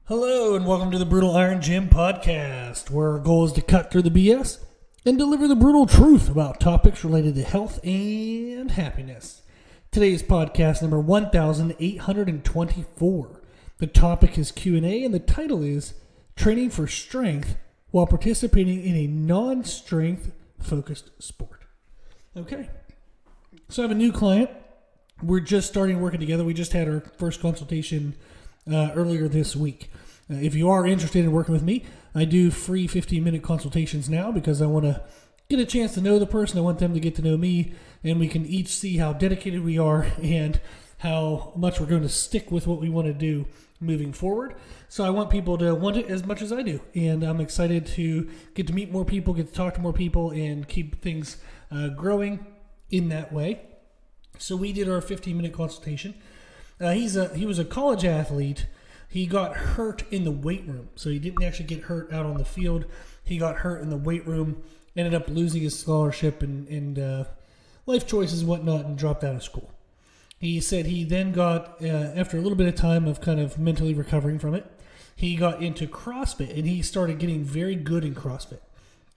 Hello, and welcome to the Brutal Iron Gym podcast, where our goal is to cut through the BS and deliver the brutal truth about topics related to health and happiness. Today's podcast number 1824. The topic is Q&A, and the title is Training for Strength While Participating in a Non-Strength Focused Sport. Okay, so I have a new client. We're just starting working together. We just had our first consultation earlier this week. If you are interested in working with me, I do free 15-minute consultations now because I want to get a chance to know the person. I want them to get to know me, and we can each see how dedicated we are and how much we're going to stick with what we want to do moving forward. So I want people to want it as much as I do, and I'm excited to get to meet more people, get to talk to more people, and keep things growing in that way. So we did our 15-minute consultation. He was a college athlete. He got hurt in the weight room. So he didn't actually get hurt out on the field. He got hurt in the weight room, ended up losing his scholarship and life choices and whatnot, and dropped out of school. He said he then got, after a little bit of time of kind of mentally recovering from it, he got into CrossFit, and he started getting very good in CrossFit.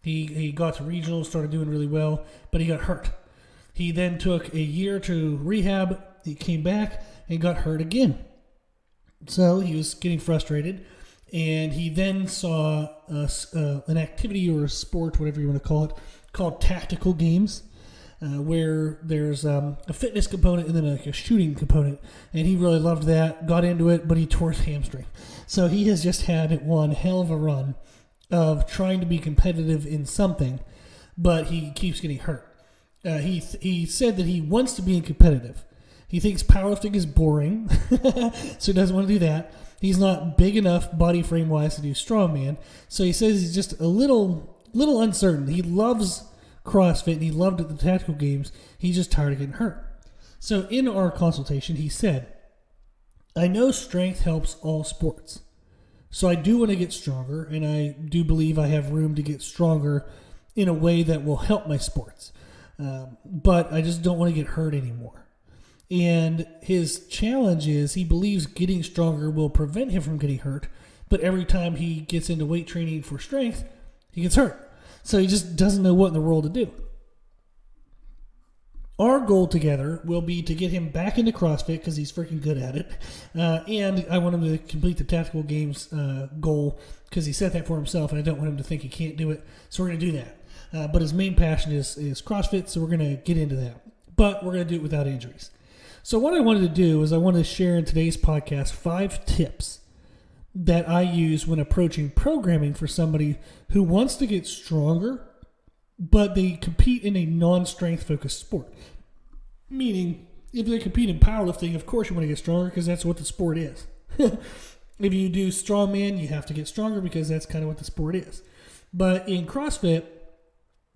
He got to regionals, started doing really well, but he got hurt. He then took a year to rehab. He came back and got hurt again. So he was getting frustrated, and he then saw an activity or a sport, whatever you want to call it, called tactical games, where there's a fitness component and then a shooting component, and he really loved that, got into it, but he tore his hamstring. So he has just had one hell of a run of trying to be competitive in something, but he keeps getting hurt. He said that he wants to be competitive. He thinks powerlifting is boring, so he doesn't want to do that. He's not big enough body frame-wise to do strongman, so he says he's just a little uncertain. He loves CrossFit, and he loved it at the tactical games. He's just tired of getting hurt. So in our consultation, he said, I know strength helps all sports, so I do want to get stronger, and I do believe I have room to get stronger in a way that will help my sports. But I just don't want to get hurt anymore. And his challenge is he believes getting stronger will prevent him from getting hurt, but every time he gets into weight training for strength, he gets hurt. So he just doesn't know what in the world to do. Our goal together will be to get him back into CrossFit because he's freaking good at it. And I want him to complete the tactical games goal because he set that for himself, and I don't want him to think he can't do it. So we're going to do that. But his main passion is CrossFit, so we're going to get into that. But we're going to do it without injuries. So what I wanted to do is I wanted to share in today's podcast 5 tips that I use when approaching programming for somebody who wants to get stronger, but they compete in a non-strength focused sport. Meaning, if they compete in powerlifting, of course you want to get stronger because that's what the sport is. If you do strongman, you have to get stronger because that's kind of what the sport is. But in CrossFit,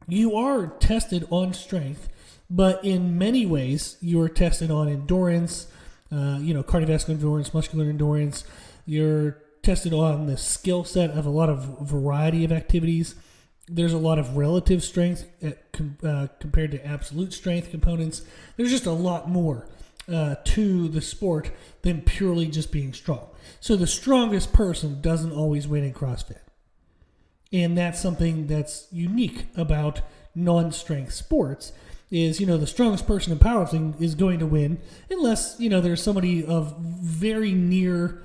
you are tested on strength, but in many ways, you are tested on endurance, cardiovascular endurance, muscular endurance. You're tested on the skill set of a lot of variety of activities. There's a lot of relative strength compared to absolute strength components. There's just a lot more to the sport than purely just being strong. So the strongest person doesn't always win in CrossFit. And that's something that's unique about non-strength sports is, the strongest person in powerlifting is going to win unless, there's somebody of very near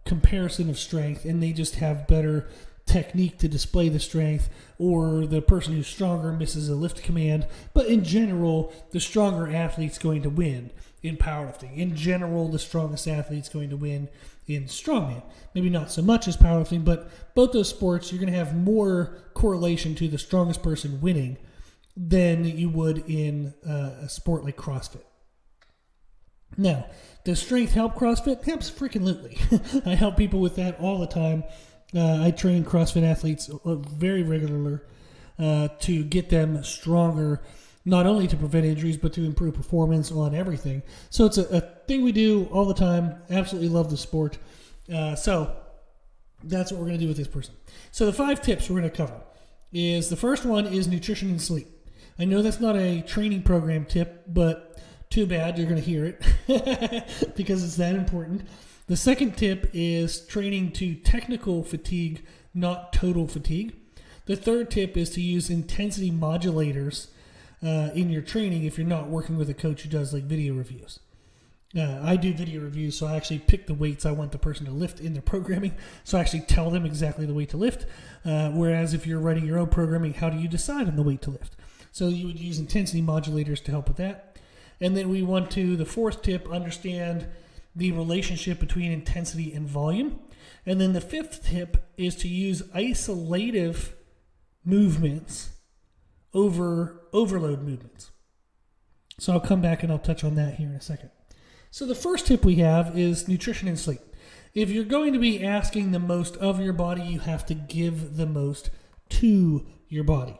comparison of strength and they just have better technique to display the strength, or the person who's stronger misses a lift command. But in general, the stronger athlete's going to win in powerlifting. In general, the strongest athlete's going to win in strongman. Maybe not so much as powerlifting, but both those sports, you're going to have more correlation to the strongest person winning than you would in a sport like CrossFit. Now, does strength help CrossFit? Absolutely. I help people with that all the time. I train CrossFit athletes very regularly to get them stronger, not only to prevent injuries, but to improve performance on everything. So it's a thing we do all the time. Absolutely love the sport. So that's what we're going to do with this person. So the 5 tips we're going to cover is the first one is nutrition and sleep. I know that's not a training program tip, but too bad, you're going to hear it because it's that important. The second tip is training to technical fatigue, not total fatigue. The third tip is to use intensity modulators in your training if you're not working with a coach who does like video reviews. I do video reviews, so I actually pick the weights I want the person to lift in their programming. So I actually tell them exactly the weight to lift. Whereas if you're writing your own programming, how do you decide on the weight to lift? So you would use intensity modulators to help with that. And then we want to, the fourth tip, understand the relationship between intensity and volume. And then the fifth tip is to use isolative movements over overload movements. So I'll come back and I'll touch on that here in a second. So the first tip we have is nutrition and sleep. If you're going to be asking the most of your body, you have to give the most to your body.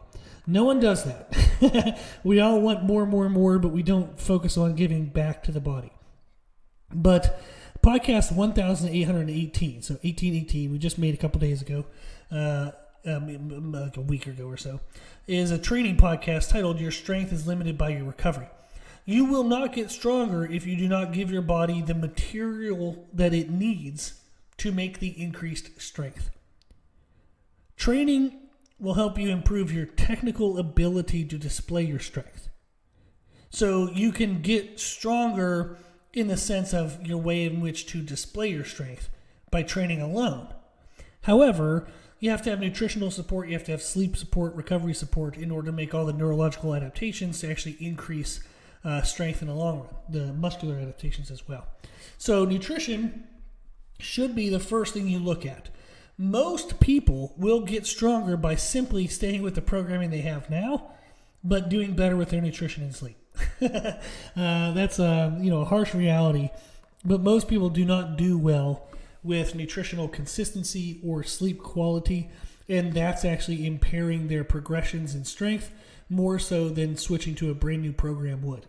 No one does that. We all want more, but we don't focus on giving back to the body. But podcast 1818, so 1818, we just made a couple days ago, like a week ago or so, is a training podcast titled Your Strength is Limited by Your Recovery. You will not get stronger if you do not give your body the material that it needs to make the increased strength. Training will help you improve your technical ability to display your strength. So you can get stronger in the sense of your way in which to display your strength by training alone. However, you have to have nutritional support, you have to have sleep support, recovery support in order to make all the neurological adaptations to actually increase strength in the long run, the muscular adaptations as well. So nutrition should be the first thing you look at. Most people will get stronger by simply staying with the programming they have now, but doing better with their nutrition and sleep. That's a harsh reality, but most people do not do well with nutritional consistency or sleep quality, and that's actually impairing their progressions in strength more so than switching to a brand new program would.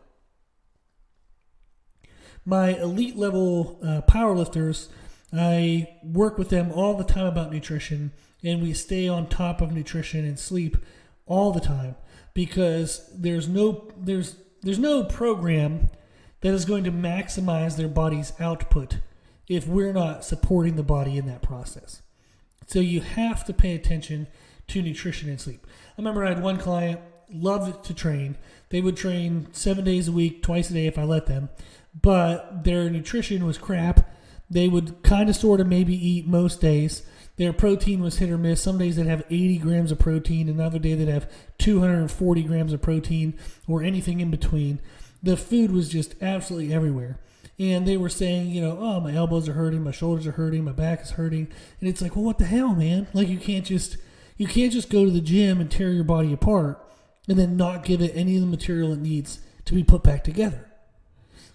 My elite level powerlifters, I work with them all the time about nutrition, and we stay on top of nutrition and sleep all the time because there's no program that is going to maximize their body's output if we're not supporting the body in that process. So you have to pay attention to nutrition and sleep. I remember I had one client, loved to train. They would train 7 days a week, twice a day if I let them, but their nutrition was crap. They would kind of sort of maybe eat most days. Their protein was hit or miss. Some days they'd have 80 grams of protein. Another day they'd have 240 grams of protein or anything in between. The food was just absolutely everywhere. And they were saying, oh, my elbows are hurting, my shoulders are hurting, my back is hurting. And it's like, well, what the hell, man? Like you can't just go to the gym and tear your body apart and then not give it any of the material it needs to be put back together.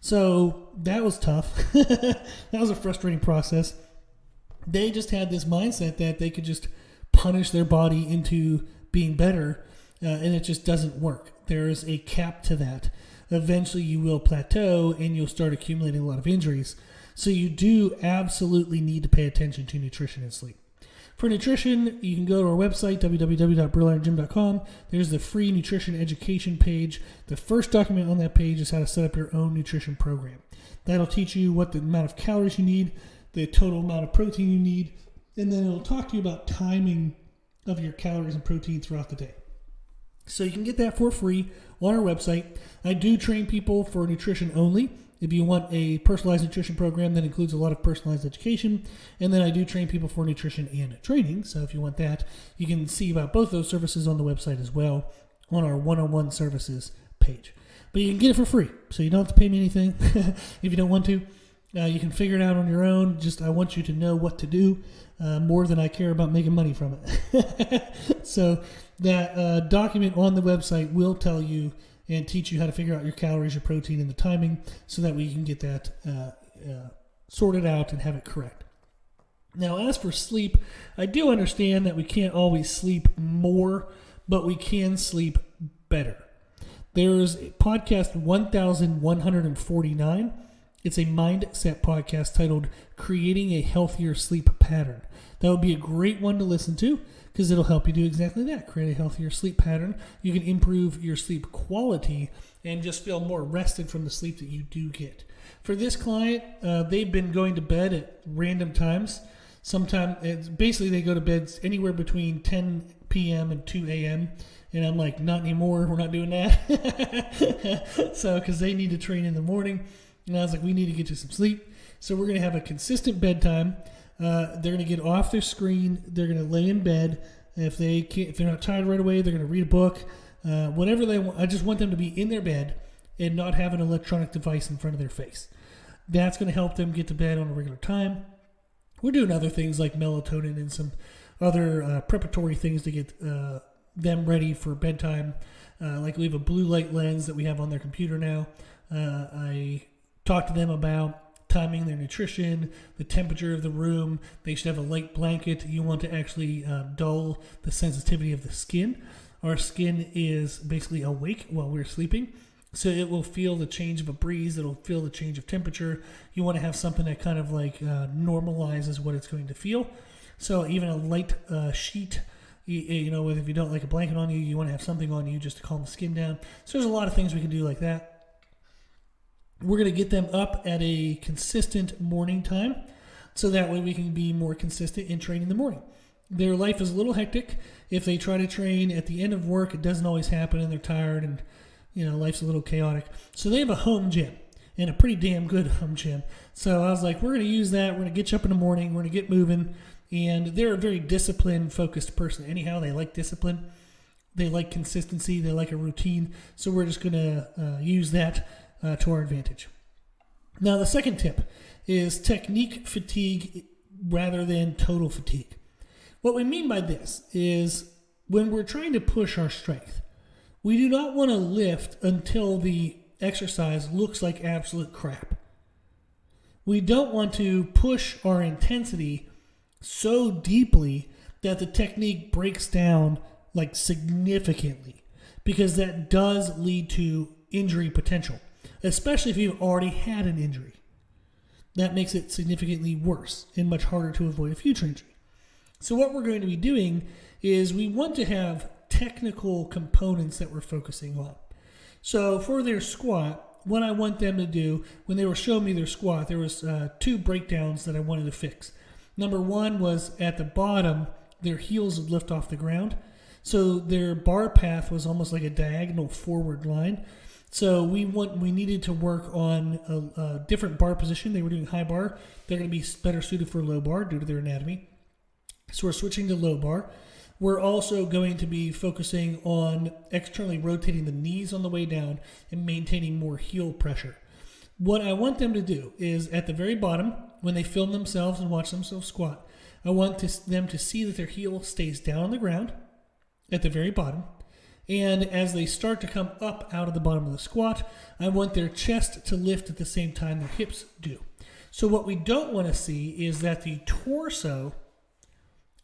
So that was tough. That was a frustrating process. They just had this mindset that they could just punish their body into being better, and it just doesn't work. There is a cap to that. Eventually you will plateau and you'll start accumulating a lot of injuries. So you do absolutely need to pay attention to nutrition and sleep. For nutrition, you can go to our website, www.brill-iron-gym.com. There's the free nutrition education page. The first document on that page is how to set up your own nutrition program. That'll teach you what the amount of calories you need, the total amount of protein you need, and then it'll talk to you about timing of your calories and protein throughout the day. So you can get that for free on our website. I do train people for nutrition only. If you want a personalized nutrition program that includes a lot of personalized education, and then I do train people for nutrition and training. So if you want that, you can see about both those services on the website as well on our one-on-one services page. But you can get it for free, so you don't have to pay me anything if you don't want to. You can figure it out on your own. Just I want you to know what to do more than I care about making money from it. So that document on the website will tell you and teach you how to figure out your calories, your protein, and the timing so that we can get that sorted out and have it correct. Now, as for sleep, I do understand that we can't always sleep more, but we can sleep better. There's podcast 1149. It's a mindset podcast titled Creating a Healthier Sleep Pattern. That would be a great one to listen to because it'll help you do exactly that, create a healthier sleep pattern. You can improve your sleep quality and just feel more rested from the sleep that you do get. For this client, they've been going to bed at random times. Sometimes it's basically they go to bed anywhere between 10 p.m. and 2 a.m. And I'm like, not anymore. We're not doing that. So, because they need to train in the morning. And I was like, we need to get you some sleep. So we're going to have a consistent bedtime. They're going to get off their screen. They're going to lay in bed. If they're not tired right away, they're going to read a book. Whatever they want. I just want them to be in their bed and not have an electronic device in front of their face. That's going to help them get to bed on a regular time. We're doing other things like melatonin and some other preparatory things to get them ready for bedtime. Like we have a blue light lens that we have on their computer now. I talked to them about timing their nutrition, the temperature of the room. They should have a light blanket. You want to actually dull the sensitivity of the skin. Our skin is basically awake while we're sleeping. So it will feel the change of a breeze. It'll feel the change of temperature. You want to have something that kind of like normalizes what it's going to feel. So even a light sheet, you know, if you don't like a blanket on you, you want to have something on you just to calm the skin down. So there's a lot of things we can do like that. We're going to get them up at a consistent morning time. So that way we can be more consistent in training in the morning. Their life is a little hectic. If they try to train at the end of work, it doesn't always happen and they're tired and life's a little chaotic. So they have a home gym, and a pretty damn good home gym. So I was like, we're going to use that. We're going to get you up in the morning. We're going to get moving. And they're a very discipline focused person. Anyhow, they like discipline. They like consistency. They like a routine. So we're just going to use that to our advantage. Now, the second tip is technique fatigue rather than total fatigue. What we mean by this is when we're trying to push our strength, we do not want to lift until the exercise looks like absolute crap. We don't want to push our intensity so deeply that the technique breaks down like significantly, because that does lead to injury potential, especially if you've already had an injury. That makes it significantly worse and much harder to avoid a future injury. So what we're going to be doing is we want to have technical components that we're focusing on. So for their squat, what I want them to do, when they were showing me their squat, there was two breakdowns that I wanted to fix. Number one was at the bottom, their heels would lift off the ground. So their bar path was almost like a diagonal forward line. So we needed to work on a different bar position. They were doing high bar. They're going to be better suited for low bar due to their anatomy. So we're switching to low bar. We're also going to be focusing on externally rotating the knees on the way down and maintaining more heel pressure. What I want them to do is at the very bottom, when they film themselves and watch themselves squat, I want them to see that their heel stays down on the ground at the very bottom. And as they start to come up out of the bottom of the squat, I want their chest to lift at the same time their hips do. So what we don't want to see is that the torso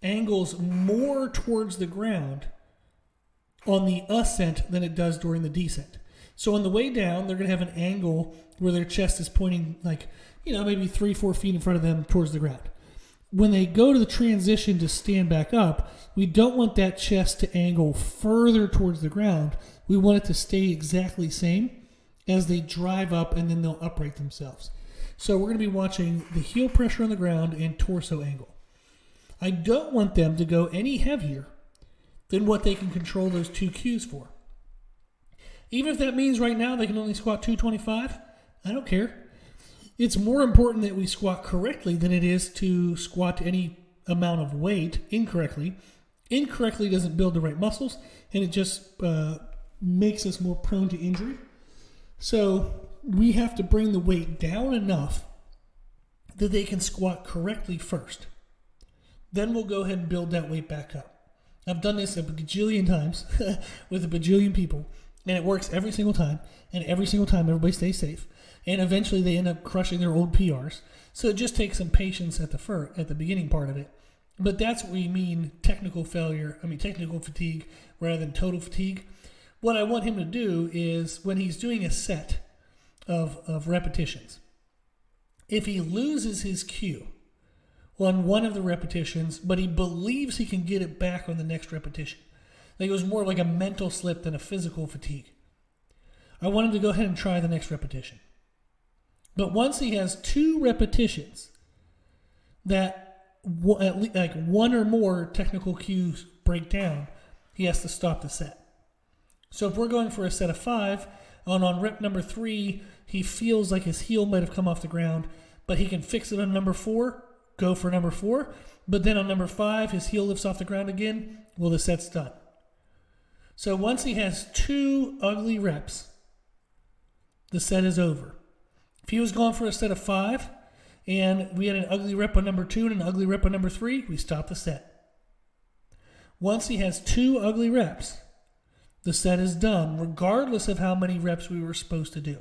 angles more towards the ground on the ascent than it does during the descent. So on the way down, they're going to have an angle where their chest is pointing like, maybe 3-4 feet in front of them towards the ground. When they go to the transition to stand back up, we don't want that chest to angle further towards the ground. We want it to stay exactly the same as they drive up, and then they'll upright themselves. So we're going to be watching the heel pressure on the ground and torso angle. I don't want them to go any heavier than what they can control those two cues for. Even if that means right now they can only squat 225, I don't care. It's more important that we squat correctly than it is to squat any amount of weight incorrectly. Incorrectly doesn't build the right muscles, and it just makes us more prone to injury. So we have to bring the weight down enough that they can squat correctly first. Then we'll go ahead and build that weight back up. I've done this a bajillion times with a bajillion people, and it works every single time. And every single time, everybody stays safe. And eventually, they end up crushing their old PRs. So it just takes some patience at the beginning part of it. But that's what we mean technical fatigue rather than total fatigue. What I want him to do is when he's doing a set of repetitions, if he loses his cue on one of the repetitions, but he believes he can get it back on the next repetition, like it was more like a mental slip than a physical fatigue, I want him to go ahead and try the next repetition. But once he has 2 repetitions that at least like one or more technical cues break down, he has to stop the set. So if we're going for a set of 5, and on rep number 3, he feels like his heel might have come off the ground, but he can fix it on number 4, go for number 4. But then on number 5, his heel lifts off the ground again, well, the set's done. So once he has 2 ugly reps, the set is over. If he was going for a set of 5, and we had an ugly rep on number 2 and an ugly rep on number 3, we stop the set. Once he has 2 ugly reps, the set is done, regardless of how many reps we were supposed to do.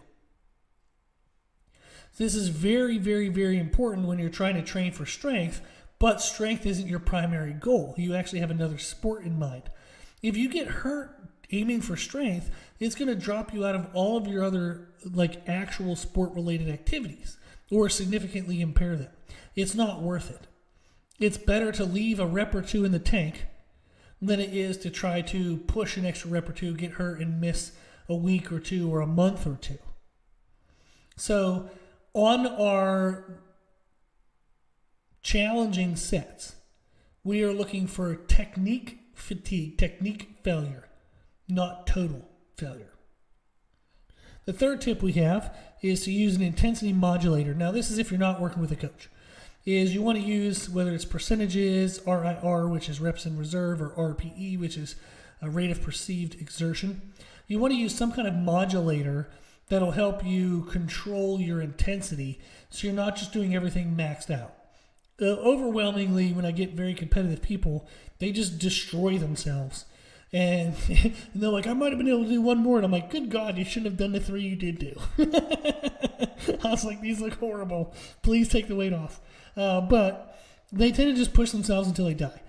This is very, very, very important when you're trying to train for strength, but strength isn't your primary goal. You actually have another sport in mind. If you get hurt aiming for strength, it's going to drop you out of all of your other like actual sport-related activities or significantly impair them. It's not worth it. It's better to leave a rep or 2 in the tank than it is to try to push an extra rep or 2, get hurt, and miss a week or 2 or a month or 2. So on our challenging sets, we are looking for technique fatigue, technique failure, not total failure. The third tip we have is to use an intensity modulator. Now, this is if you're not working with a coach. Is you want to use, whether it's percentages, RIR, which is reps in reserve, or RPE, which is a rate of perceived exertion. You want to use some kind of modulator that'll help you control your intensity so you're not just doing everything maxed out. Overwhelmingly, when I get very competitive people, they just destroy themselves. And they're like, I might have been able to do one more. And I'm like, good God, you shouldn't have done the 3 you did do. I was like, these look horrible. Please take the weight off. But they tend to just push themselves until they die.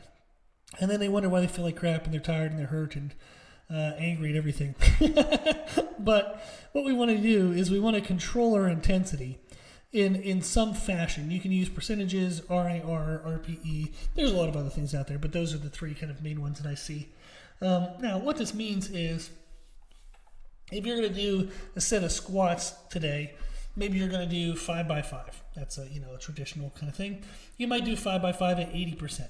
And then they wonder why they feel like crap and they're tired and they're hurt and angry at everything. But what we want to do is we want to control our intensity in some fashion. You can use percentages, RIR, RPE. There's a lot of other things out there, but those are the 3 kind of main ones that I see. Now, what this means is if you're going to do a set of squats today, maybe you're going to do 5 by 5. That's a traditional kind of thing. You might do 5 by 5 at 80%.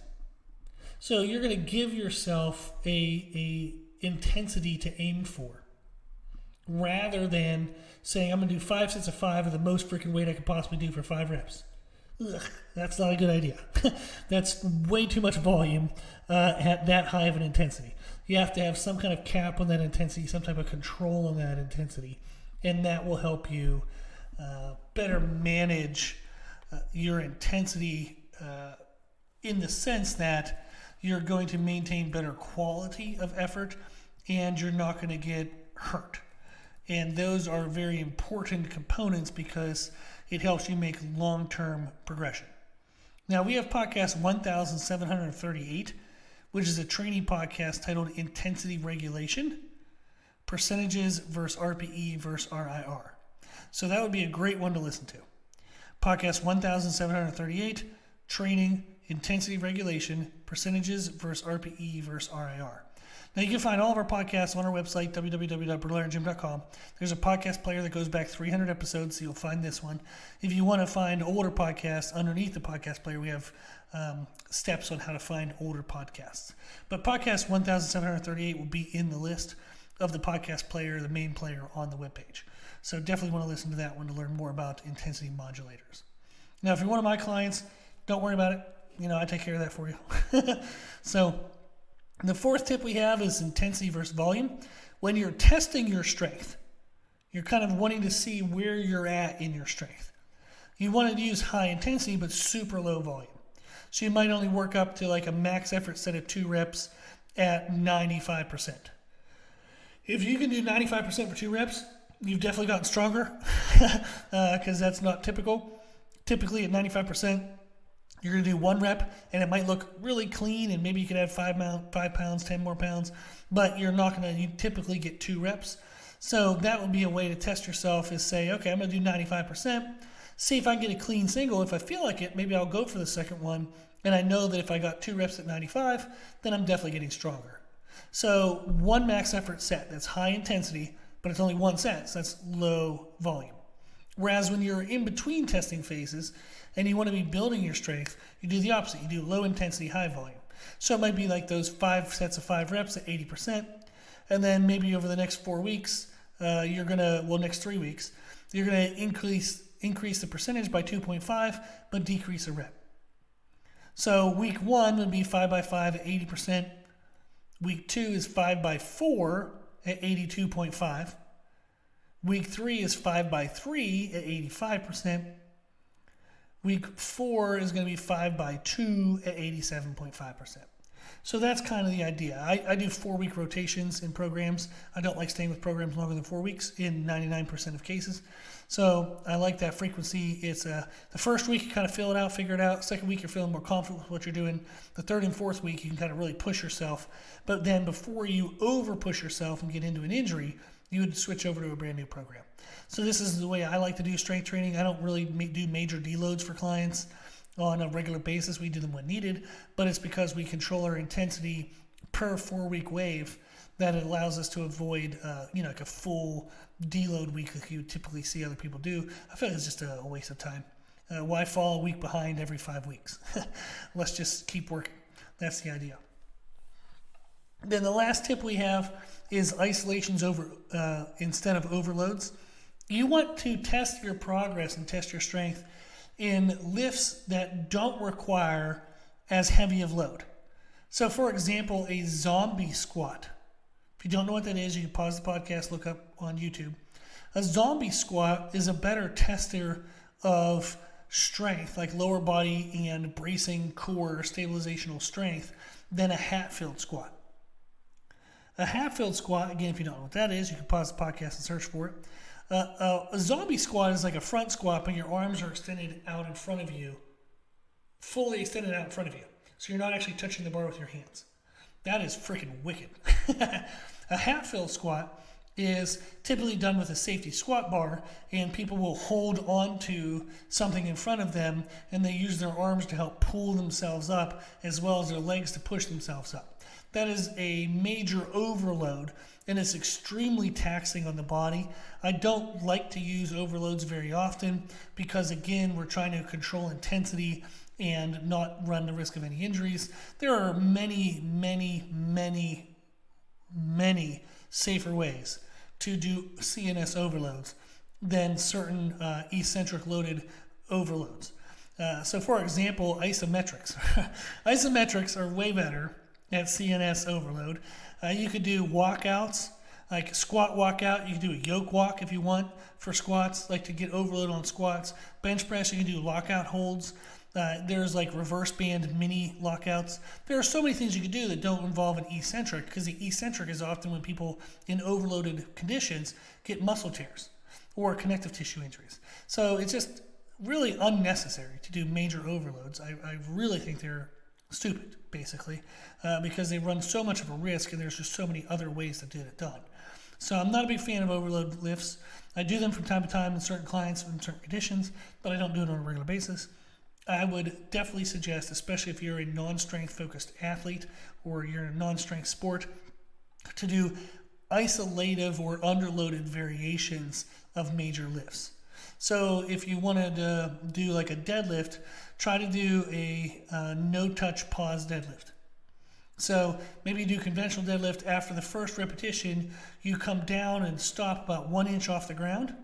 So you're going to give yourself a intensity to aim for, rather than saying I'm going to do 5 sets of 5 of the most freaking weight I could possibly do for 5 reps. Ugh, that's not a good idea. That's way too much volume at that high of an intensity. You have to have some kind of cap on that intensity, some type of control on that intensity, and that will help you better manage your intensity in the sense that you're going to maintain better quality of effort and you're not going to get hurt. And those are very important components because it helps you make long-term progression. Now, we have podcast 1738, which is a training podcast titled Intensity Regulation, Percentages versus RPE versus RIR. So that would be a great one to listen to. Podcast 1738, Training, Intensity Regulation, Percentages versus RPE versus RIR. Now, you can find all of our podcasts on our website, www.brutalirongym.com. There's a podcast player that goes back 300 episodes, so you'll find this one. If you want to find older podcasts, underneath the podcast player, we have steps on how to find older podcasts. But podcast 1738 will be in the list of the podcast player, the main player on the webpage. So definitely want to listen to that one to learn more about intensity modulators. Now, if you're one of my clients, don't worry about it. I take care of that for you. So the fourth tip we have is intensity versus volume. When you're testing your strength, you're kind of wanting to see where you're at in your strength. You want to use high intensity but super low volume. So you might only work up to like a max effort set of 2 reps at 95%. If you can do 95% for 2 reps, you've definitely gotten stronger because that's not typical. Typically at 95%, you're going to do 1 rep and it might look really clean and maybe you could add 5 pounds, 10 more pounds, but you're not going to typically get 2 reps. So that would be a way to test yourself is say, okay, I'm going to do 95%, see if I can get a clean single. If I feel like it, maybe I'll go for the second one. And I know that if I got 2 reps at 95, then I'm definitely getting stronger. So 1 max effort set, that's high intensity, but it's only 1 set, so that's low volume. Whereas when you're in between testing phases and you want to be building your strength, you do the opposite. You do low intensity, high volume. So it might be like those 5 sets of 5 reps at 80%. And then maybe over the next 4 weeks, next 3 weeks, you're going to increase the percentage by 2.5, but decrease a rep. So week 1 would be 5 by 5 at 80%. Week 2 is 5 by 4 at 82.5. Week 3 is 5 by 3 at 85%. Week 4 is going to be 5 by 2 at 87.5%. So that's kind of the idea. I do 4-week rotations in programs. I don't like staying with programs longer than 4 weeks in 99% of cases. So I like that frequency. It's the first week you kind of fill it out, figure it out. Second week you're feeling more confident with what you're doing. The third and fourth week you can kind of really push yourself. But then before you over push yourself and get into an injury, you would switch over to a brand new program. So this is the way I like to do strength training. I don't really do major deloads for clients on a regular basis. We do them when needed, but it's because we control our intensity per 4-week wave that it allows us to avoid, like a full deload week like you typically see other people do. I feel like it's just a waste of time. Why fall a week behind every 5 weeks? Let's just keep working. That's the idea. Then the last tip we have is isolations instead of overloads. You want to test your progress and test your strength in lifts that don't require as heavy of load. So for example, a zombie squat. If you don't know what that is, you can pause the podcast, look up on YouTube. A zombie squat is a better tester of strength, like lower body and bracing core stabilizational strength, than a Hatfield squat. A Hatfield squat, again, if you don't know what that is, you can pause the podcast and search for it. A zombie squat is like a front squat, but your arms are extended out in front of you, fully extended out in front of you. So you're not actually touching the bar with your hands. That is freaking wicked. A Hatfield squat is typically done with a safety squat bar, and people will hold on to something in front of them, and they use their arms to help pull themselves up, as well as their legs to push themselves up. That is a major overload, and it's extremely taxing on the body. I don't like to use overloads very often because, again, we're trying to control intensity and not run the risk of any injuries. There are many, many, many, many safer ways to do CNS overloads than certain eccentric loaded overloads. So, for example, isometrics. Isometrics are way better at CNS overload. You could do walkouts, like squat walkout. You can do a yoke walk if you want for squats, like to get overload on squats. Bench press, you can do lockout holds. There's like reverse band mini lockouts. There are so many things you can do that don't involve an eccentric, because the eccentric is often when people in overloaded conditions get muscle tears or connective tissue injuries. So it's just really unnecessary to do major overloads. I really think they're stupid, basically, because they run so much of a risk, and there's just so many other ways to get it done. So I'm not a big fan of overload lifts. I do them from time to time in certain clients in certain conditions, but I don't do it on a regular basis. I would definitely suggest, especially if you're a non-strength focused athlete or you're in a non-strength sport, to do isolative or underloaded variations of major lifts. So if you wanted to do like a deadlift, try to do a no-touch pause deadlift. So maybe you do conventional deadlift. After the first repetition, you come down and stop about 1 inch off the ground,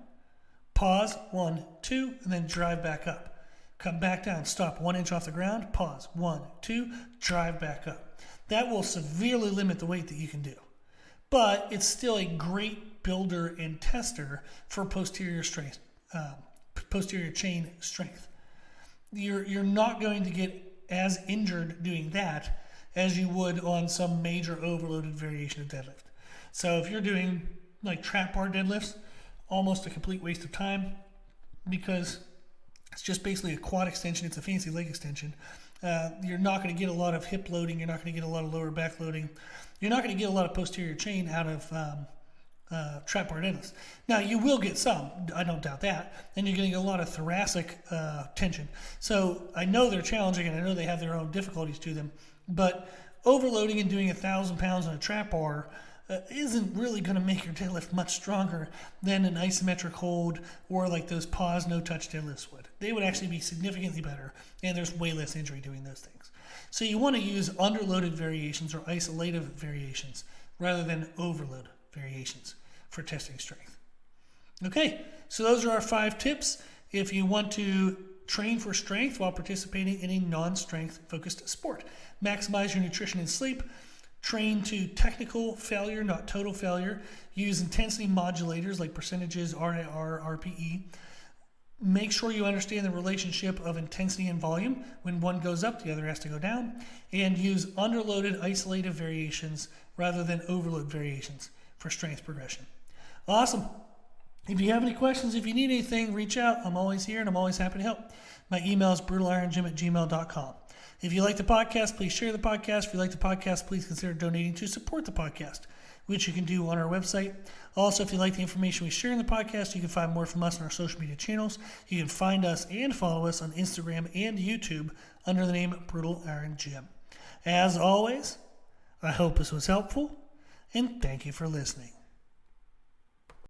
pause, 1, 2, and then drive back up. Come back down, stop 1 inch off the ground, pause, 1, 2, drive back up. That will severely limit the weight that you can do. But it's still a great builder and tester for posterior strength, posterior chain strength. You're not going to get as injured doing that as you would on some major overloaded variation of deadlift. So if you're doing like trap bar deadlifts, almost a complete waste of time, because it's just basically a quad extension. It's a fancy leg extension. You're not going to get a lot of hip loading. You're not going to get a lot of lower back loading. You're not going to get a lot of posterior chain out of trap bar deadlifts. Now, you will get some. I don't doubt that. And you're getting a lot of thoracic tension. So I know they're challenging, and I know they have their own difficulties to them. But overloading and doing 1,000 pounds on a trap bar isn't really going to make your deadlift much stronger than an isometric hold or like those pause no touch deadlifts would. They would actually be significantly better, and there's way less injury doing those things. So you want to use underloaded variations or isolative variations rather than overload variations for testing strength. Okay, so those are our 5 tips if you want to train for strength while participating in a non-strength focused sport. Maximize your nutrition and sleep. Train to technical failure, not total failure. Use intensity modulators like percentages, RIR, RPE. Make sure you understand the relationship of intensity and volume. When one goes up, the other has to go down. And use underloaded isolative variations rather than overload variations for strength progression. Awesome. If you have any questions, if you need anything, reach out. I'm always here and I'm always happy to help. My email is brutalirongym@gmail.com. If you like the podcast, please share the podcast. If you like the podcast, please consider donating to support the podcast, which you can do on our website. Also, if you like the information we share in the podcast, you can find more from us on our social media channels. You can find us and follow us on Instagram and YouTube under the name Brutal Iron Gym. As always, I hope this was helpful, and thank you for listening.